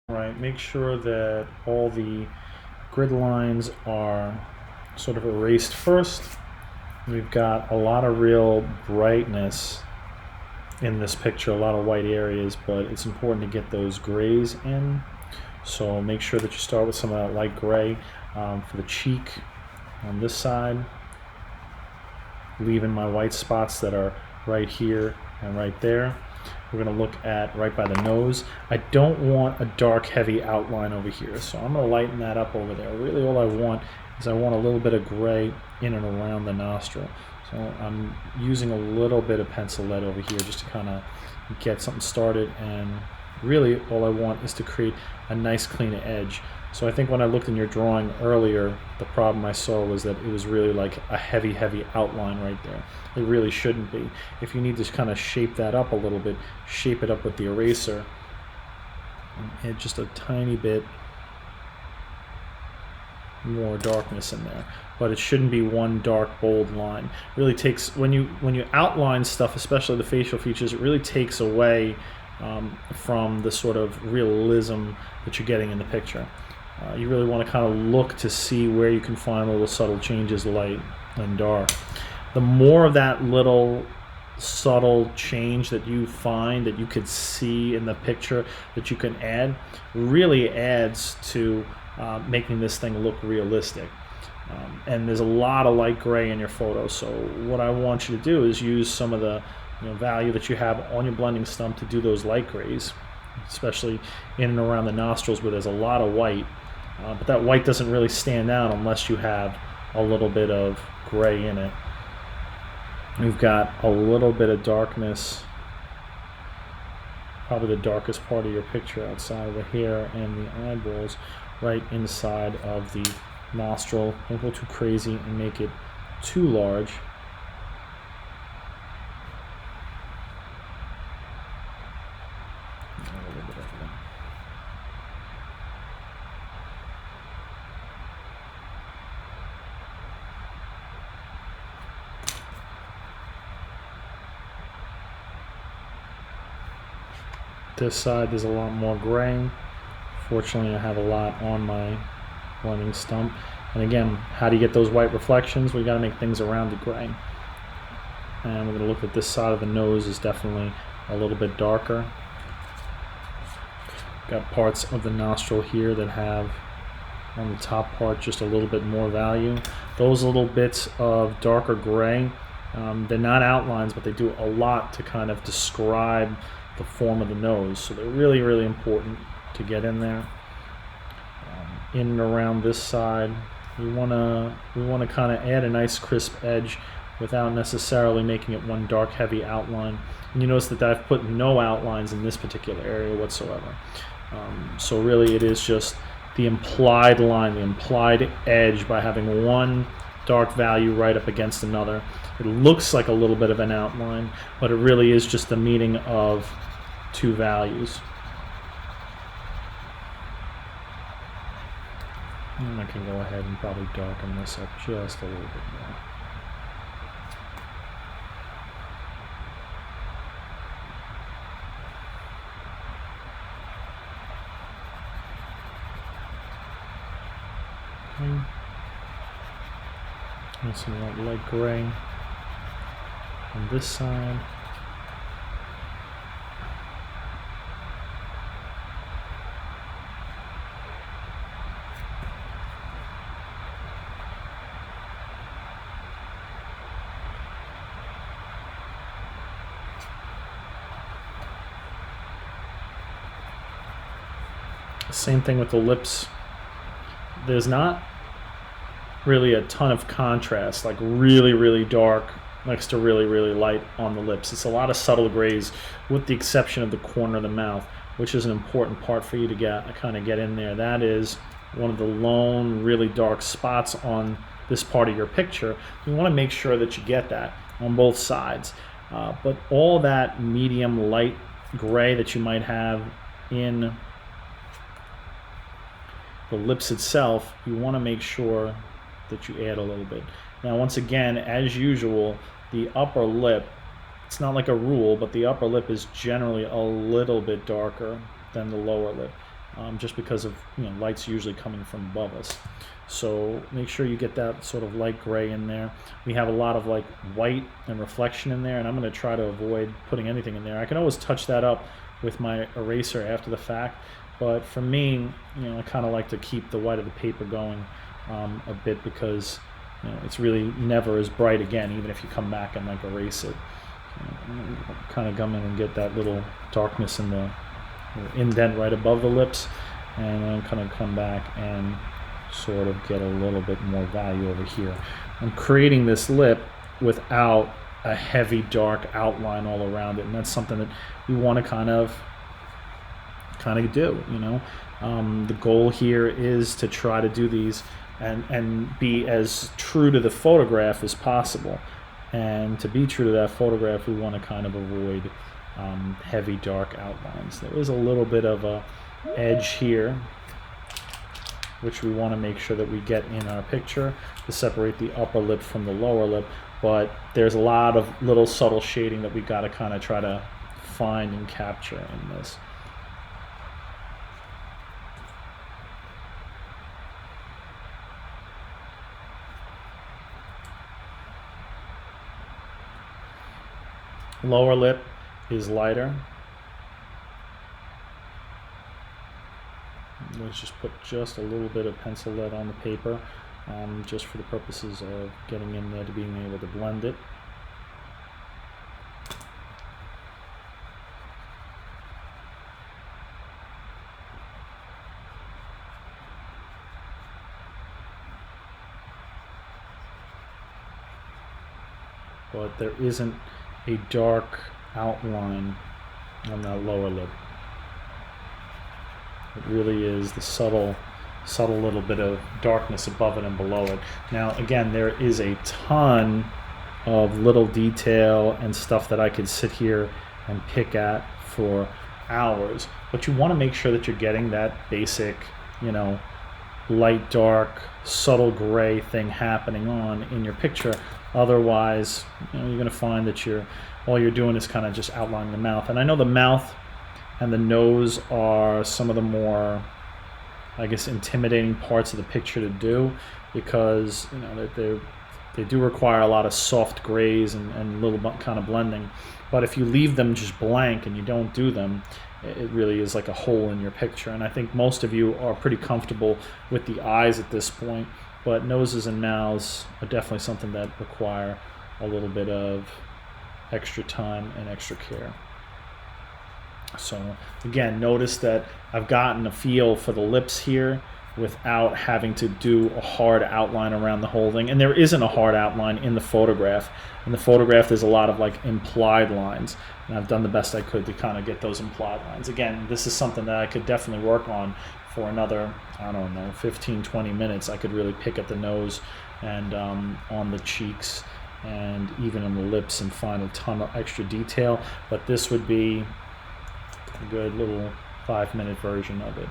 Right, make sure that all the grid lines are sort of erased first. We've got a lot of real brightness in this picture, a lot of white areas, but it's important to get those grays in. So make sure that you start with some of that light gray for the cheek on this side, leaving my white spots that are right here and right there. We're going to look at right by the nose. I don't want a dark, heavy outline over here, so I'm going to lighten that up over there. Really all I want is I want a little bit of gray in and around the nostril. So I'm using a little bit of pencil lead over here just to kind of get something started, and really all I want is to create a nice clean edge. So I think when I looked in your drawing earlier, the problem I saw was that it was really like a heavy, heavy outline right there. It really shouldn't be. If you need to kind of shape that up a little bit, shape it up with the eraser and add just a tiny bit more darkness in there, but it shouldn't be one dark bold line. It really takes, when you outline stuff, especially the facial features, it really takes away from the sort of realism that you're getting in the picture. You really want to kind of look to see where you can find little subtle changes, light and dark. The more of that little subtle change that you find that you could see in the picture that you can add really adds to making this thing look realistic. And there's a lot of light gray in your photo, so what I want you to do is use some of the value that you have on your blending stump to do those light grays, especially in and around the nostrils where there's a lot of white. But that white doesn't really stand out unless you have a little bit of gray in it. We've got a little bit of darkness, probably the darkest part of your picture outside of the hair and the eyeballs, right inside of the nostril. Don't go too crazy and make it too large. This side there's a lot more gray. Fortunately, I have a lot on my blending stump. And again, how do you get those white reflections? We got to make things around the gray. And we're going to look at this side of the nose is definitely a little bit darker. Got parts of the nostril here that have on the top part just a little bit more value. Those little bits of darker gray, they're not outlines, but they do a lot to kind of describe the form of the nose. So they're really, really important to get in there. In and around this side, we want to kind of add a nice crisp edge without necessarily making it one dark, heavy outline. And you notice that I've put no outlines in this particular area whatsoever. So really it is just the implied line, the implied edge by having one dark value right up against another. It looks like a little bit of an outline, but it really is just the meeting of two values. And I can go ahead and probably darken this up just a little bit more. And some light gray on this side. Same thing with the lips. There's not really a ton of contrast, like really, really dark next to really, really light on the lips. It's a lot of subtle grays with the exception of the corner of the mouth, which is an important part for you to kind of get in there. That is one of the lone really dark spots on this part of your picture. You want to make sure that you get that on both sides. But all that medium light gray that you might have in the lips itself, you want to make sure that you add a little bit. Now, once again, as usual, the upper lip, it's not like a rule, but the upper lip is generally a little bit darker than the lower lip. just because of light's usually coming from above us. So make sure you get that sort of light gray in there. We have a lot of like white and reflection in there, and I'm going to try to avoid putting anything in there. I can always touch that up with my eraser after the fact, but for me, I kind of like to keep the white of the paper going a bit, because it's really never as bright again, even if you come back and like erase it. Kind of come in and get that little darkness in the indent right above the lips, and then kind of come back and sort of get a little bit more value over here. I'm creating this lip without a heavy dark outline all around it, and that's something that we want to kind of do. The goal here is to try to do these and be as true to the photograph as possible. And to be true to that photograph, we want to kind of avoid heavy dark outlines. There is a little bit of a edge here, which we want to make sure that we get in our picture to separate the upper lip from the lower lip, but there's a lot of little subtle shading that we got to kind of try to find and capture in this. Lower lip is lighter. Let's just put just a little bit of pencil lead on the paper, just for the purposes of getting in there to being able to blend it. But there isn't a dark outline on that lower lip. It really is the subtle little bit of darkness above it and below it. Now, again, there is a ton of little detail and stuff that I could sit here and pick at for hours, but you want to make sure that you're getting that basic, light, dark, subtle gray thing happening on in your picture. Otherwise, you're going to find that all you're doing is kind of just outlining the mouth. And I know the mouth and the nose are some of the more, I guess, intimidating parts of the picture to do, because they do require a lot of soft grays and little kind of blending. But if you leave them just blank and you don't do them, it really is like a hole in your picture. And I think most of you are pretty comfortable with the eyes at this point, but noses and mouths are definitely something that require a little bit of extra time and extra care. So again, notice that I've gotten a feel for the lips here without having to do a hard outline around the whole thing. And there isn't a hard outline in the photograph. In the photograph, there's a lot of like implied lines, and I've done the best I could to kind of get those implied lines. Again, this is something that I could definitely work on for another, 15-20 minutes. I could really pick at the nose and on the cheeks and even on the lips and find a ton of extra detail, but this would be a good little 5-minute version of it.